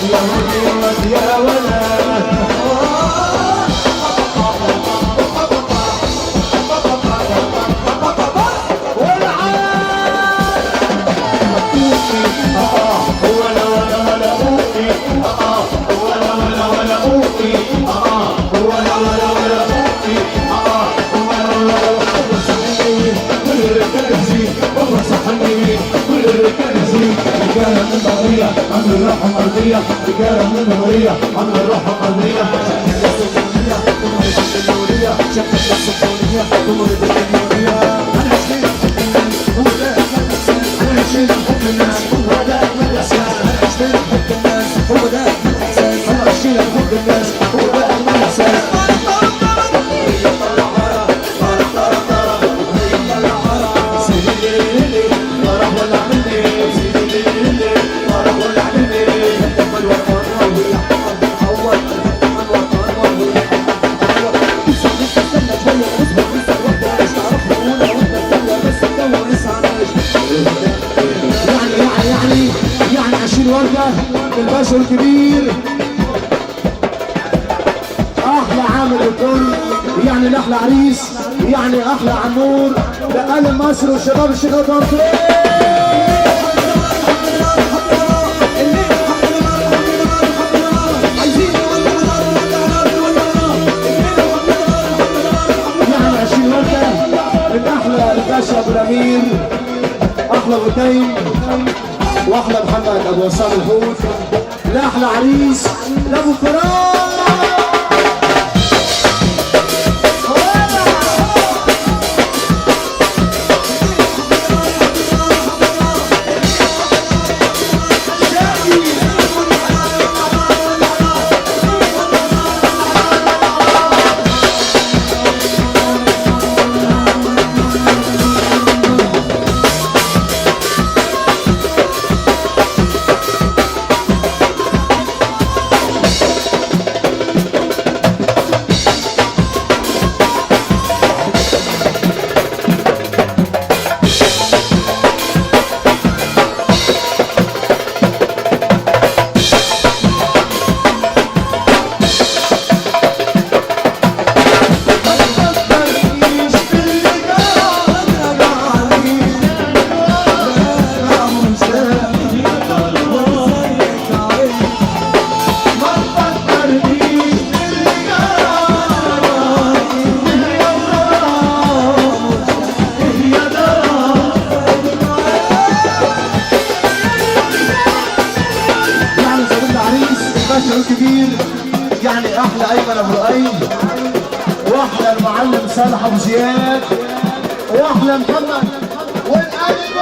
يا ولد عن الراحة مرضية رجالة من الهوية عن الراحة مرضية شكل السفونية تمرد الدنيا أنا عشرين حب الناس هو ده الأساس أنا عشرين حب الناس هو ده الأساس أنا عشرين حب الناس هو ده الأساس أنا عشرين حب الناس هو ده الأساس الباشا الكبير احلى عامل الكل يعني الاحلى عريس يعني احلى عمور لأهل مصر وشباب الشيخ الغربي يعني 20 ورده من احلى الباشا ابو الامير احلى غتيم واحلى محمد ابو وسام الحوت لاحلى عريس لابو فراس الكبير يعني احلى ايمن ابو لؤي واحلى المعلم صالح ابو زياد واحلى محمد والقلب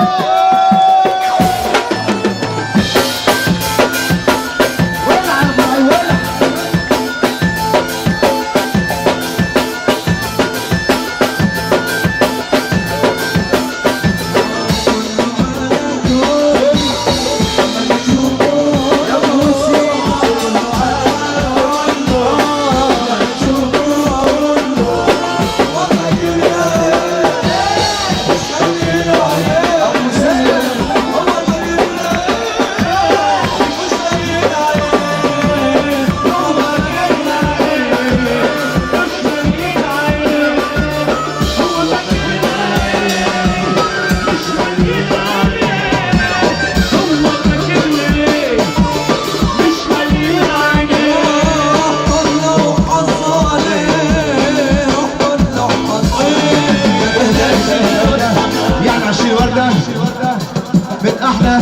من احلى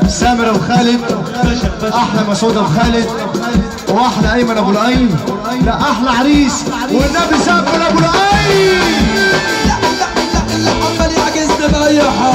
سامر ابو خالد احلى مسعود ابو خالد واحلى ايمن ابو لؤي لا احلى عريس والنبي سامر ابو لؤي لا عمال يعكس تبايعها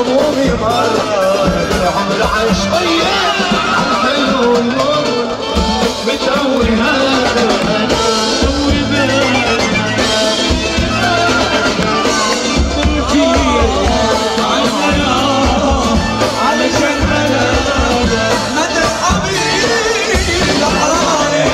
همومي مرة العمر عايش طيب الحلو والمر بتقوي هذا قوي بالك علشان مدى حبيبي الحراري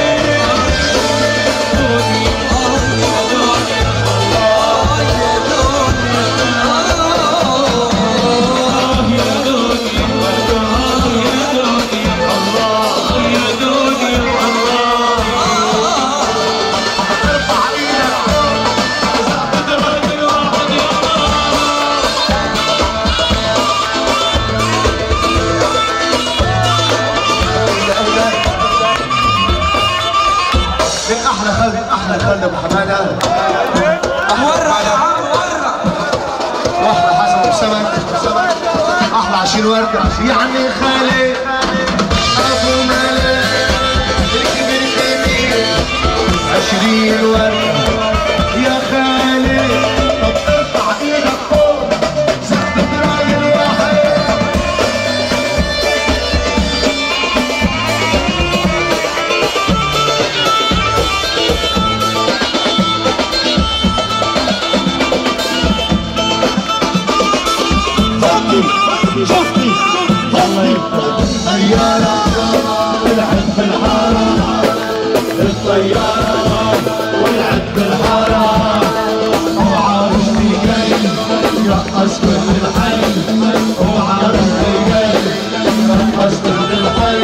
احلى خالد ابو حماده ورع يا عم ورع واحلى حسن ابو سمك احلى 20 ورده يعني خالي ابو مالك الكبير كبير 20 ورده يا خالي طب ارفع ايدك فوق زقت راجل واحد شفتي الطيارة ولعت بالحارة الطيارة ولعت بالحارة وعارفني جاي يرقص كل الحي وعارفني جاي يرقص كل الحي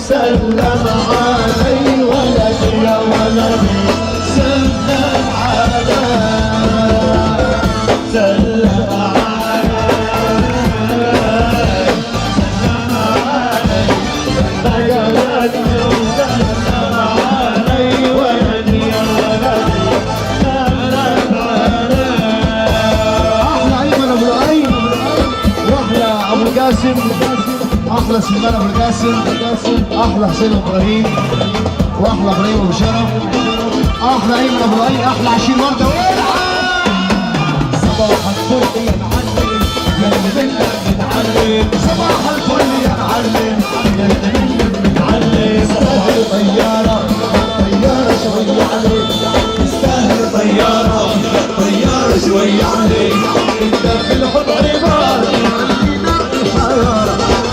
سلم علي ولدي يا ولدي سلم علي سلم علي سلم علي سلم علي ولدي يا ولدي سلم علي احلى ايمن ابو الايم واحلى ابو القاسم احلى سليمان ابو القاسم احلى حسين ابراهيم واحلى ابراهيم ابو شرف احلى ايمن ابو الايم احلى 20 ورده صباح الفل يا معلم يا اللي منك بتعلم صباح الفل يا معلم يا اللي منك بتعلم تستاهل طياره شويه عليك تستاهل طياره شويه عليك انت في الحب عباره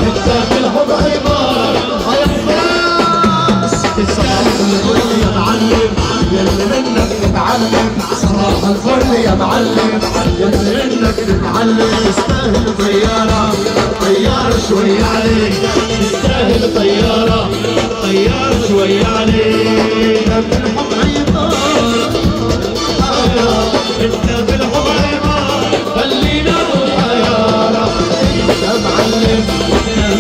انت في الحب عباره تستاهل الفل يا معلم يا اللي منك تتعلم صباح الفل يا معلم يا اللي منك تتعلم تستاهل طياره شويه عليك تستاهل طياره شويه عليك انت في الحب عباره انت في الحب عباره خلينا طياره انت معلم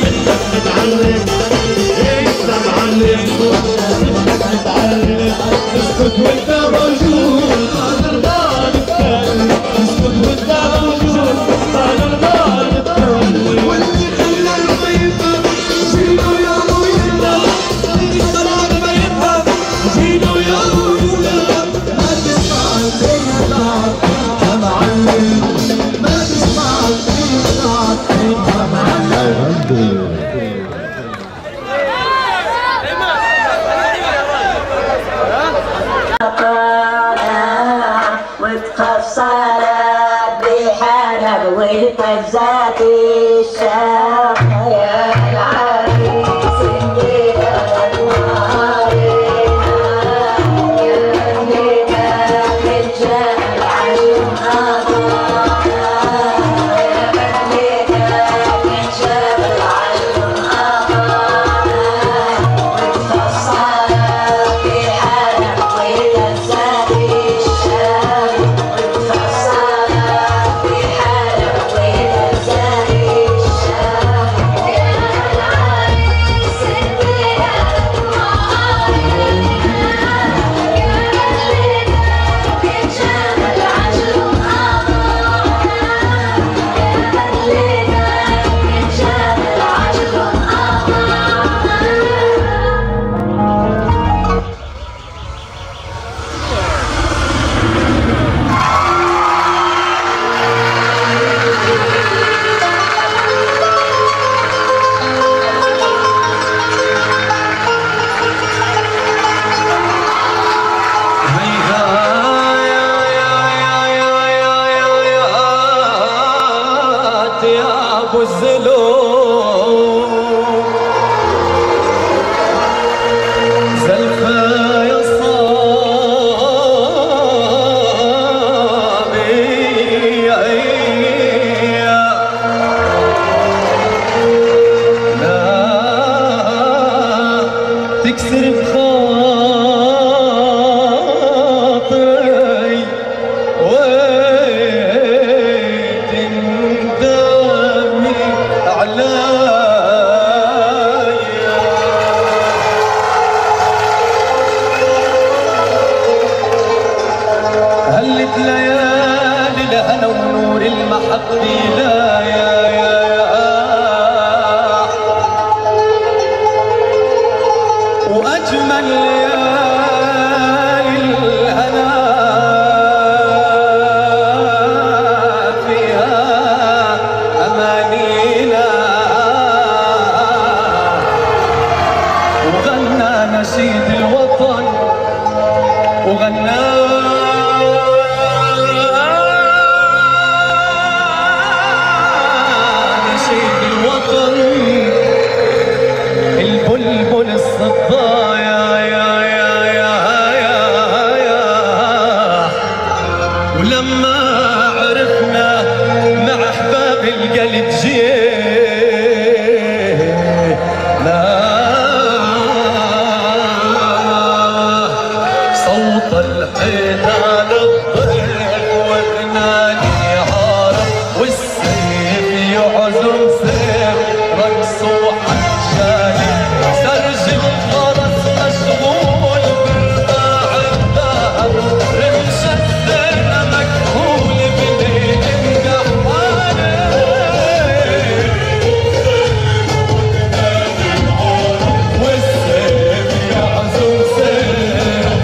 منك تتعلم انت معلم منك تتعلم اسكت وانت موجود ما نرضى نتكلم اسكت وانت موجود ما نرضى نتكلم واللي خلى ما يفهم جينا يا مويلا اللي خلى ما يفهم جينا يا مويلا ما تسمع الكلمات يا معلم ما تسمع الكلمات يا معلم وتفصلت بحرب والتفزات الشاق يا العريس الليلة نهارنا يا الليلة الرجال عشم أضانا يا الليلة الرجال عشم أضانا وتفصلت بحرب والتفزات الشاق وتفصلت بحرب والتفزات تكسر بخاطري وتندمي عليا هلت ليالي لأنا ونور المحبة لا يا وأجمل ليالي الهنا فيها أمانينا وغنى نشيد الوطن وغنى نشيد الوطن البلبل الصدايا ولما عرفنا مع احباب القلب جينا صوت الحيتان الضيق واغناني عارف والسيف يعزم سيف رقص وحشاني سرج الفرس مشغول بالباع الذهب رمش الزينة مكهول بليل مقحاني والسيف يعزم سيف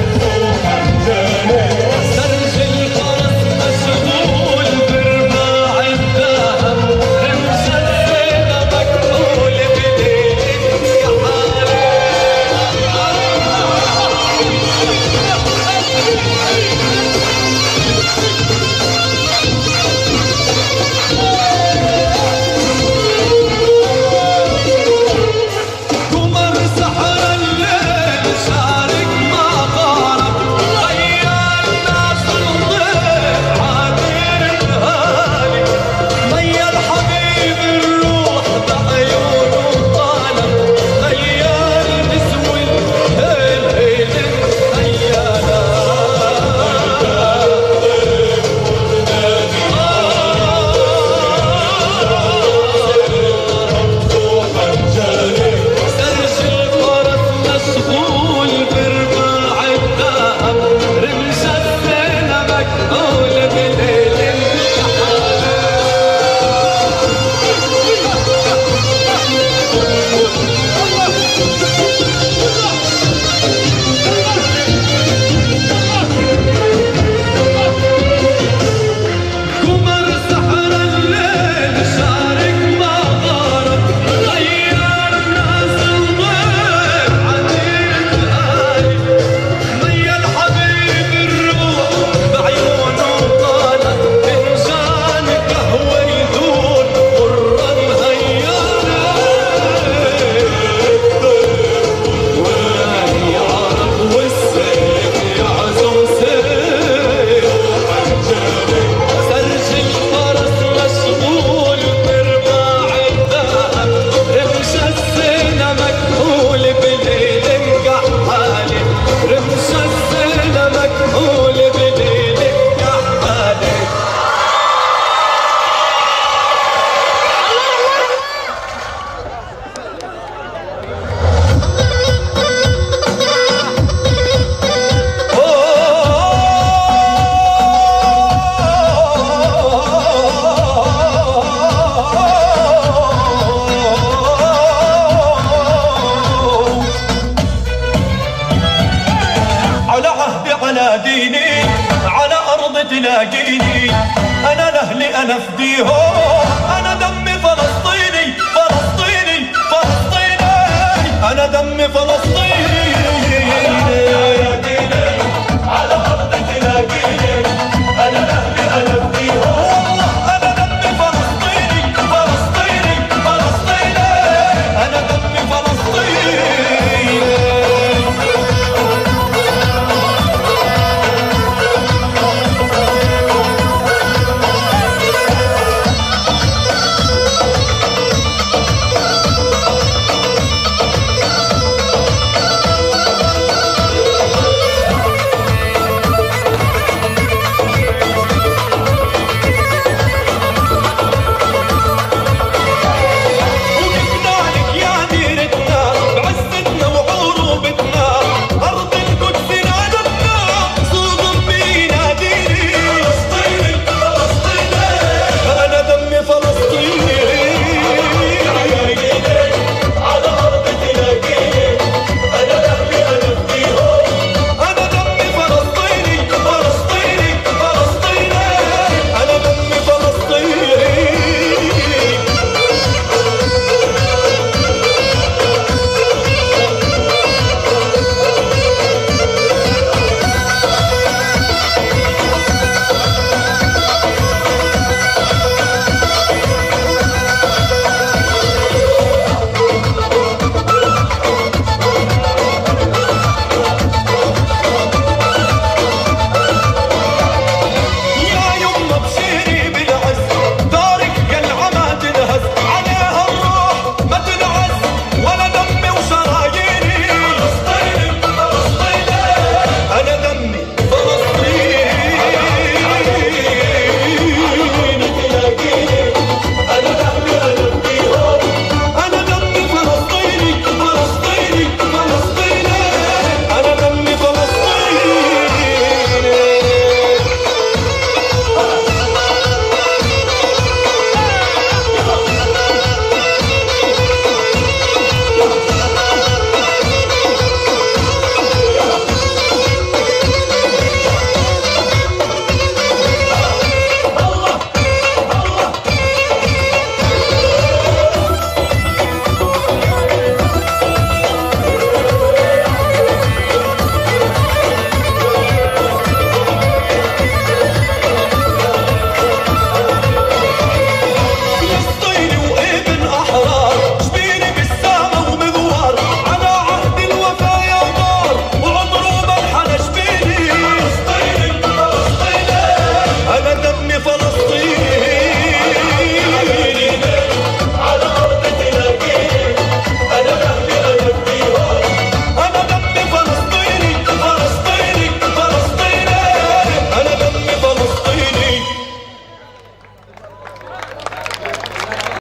سرج الفرس مشغول بالباع الذهب رمش الزينة مكهول بليل قمر سحر الليل شارك ما غارب غير ناس الضيف عابر الهالي ميا الحبيب الروح بعيونه طالب غير نسوي الهيل خيالا سرج الفرس مشغول برباع الذهب رمش الزينة مكهول بليل قمر سحر الليل شارك ما غارب غير ناس الضيف عديل الآلي ميا الحبيب الروح بعيونه طالع فنجان قهوة يدور قرة مهيانة والله يعرف والسيف يعزم سيف سرج الفرس مشغول برباع الذهب رمش الزينة مكهول بليل مقحالي رمش الزينة مكهول بليل مقحالي على عهدي على ديني على أرض تلاقيني أنا لأهلي أنا فديهم